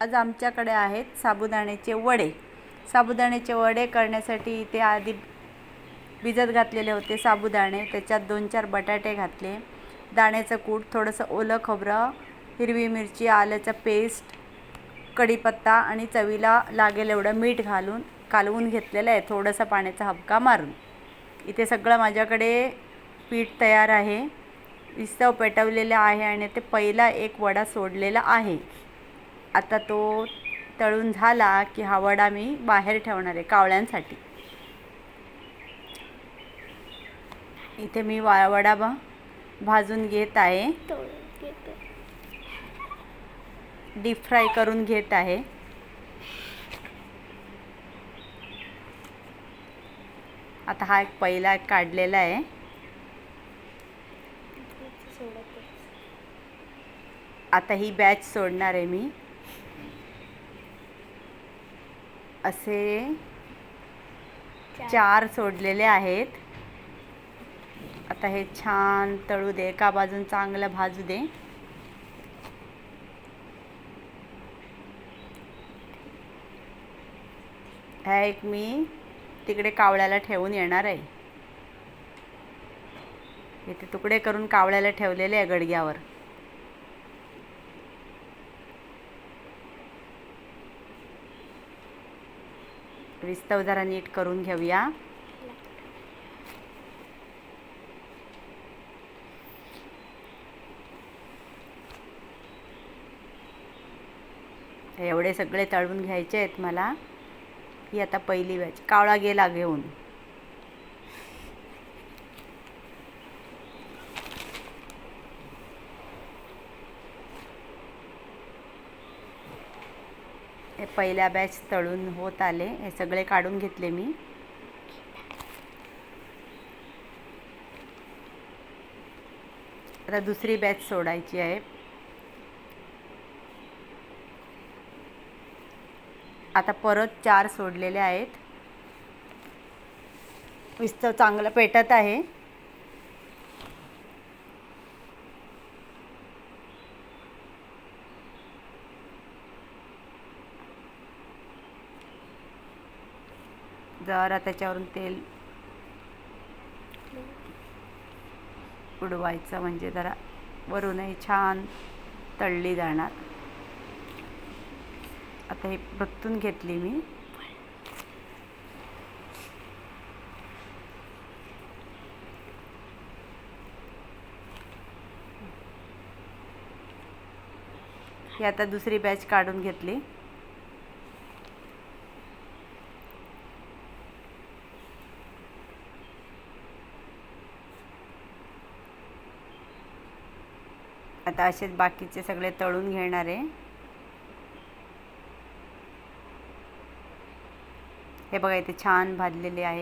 आज आमच्याकडे आहेत साबुदाण्याचे वडे. साबुदाण्याचे वडे करण्यासाठी इथे आधी भिजत घातलेले होते साबुदाणे. त्याच्यात 2-4 बटाटे घातले, दाण्याचं कूट, थोडंसं ओलं खोबरं, हिरवी मिरची, आल्याचं पेस्ट, कढीपत्ता आणि चवीला लागेल एवढं मीठ घालून कालवून घेतलेलं आहे, थोडंसं पाण्याचा हबका मारून. इथे सगळं माझ्याकडे पीठ तयार आहे, विस्तव पेटवलेलं आहे आणि ते पहिला एक वडा सोडलेला आहे. आता तो तळून झाला की हा वडा मी बाहेर ठेवणार आहे कावळ्यांसाठी. इथे मी वडा भाजून घेत आहे, डीप फ्राय करून घेत आहे. आता हा एक पहिला काढलेला आहे. आता ही बॅच सोडणार आहे मी. असे 4 सोडलेले आहेत. आता हे छान तळू दे, एका बाजून चांगलं भाजू दे. हा एक मी तिकडे कावळ्याला ठेवून येणार आहे. इथे तुकडे करून कावळ्याला ठेवलेले आहे गडग्यावर. विस्तव जरा नीट करून घेऊया. एवढे सगळे तळून घ्यायचे आहेत मला. ही आता पहिली बॅच. कावळा गेला घेऊन. हे पहिल्या बॅच तळून होत आले. हे सगळे काढून घेतले मी. आता दुसरी बॅच सोडायची आहे. आता परत 4 सोडलेले आहेत. विस्तव चांगलं पेटत आहे. जरा त्याच्यावरून तेल उडवायचं म्हणजे जरा वरूनही छान तळली जाणार. आता हे परतून घेतली मी. ही आता दुसरी बॅच काढून घेतली. आता असेच बाकीचे सगळे तळून घेणार आहे. हे बघा इथे छान भाजलेले आहे.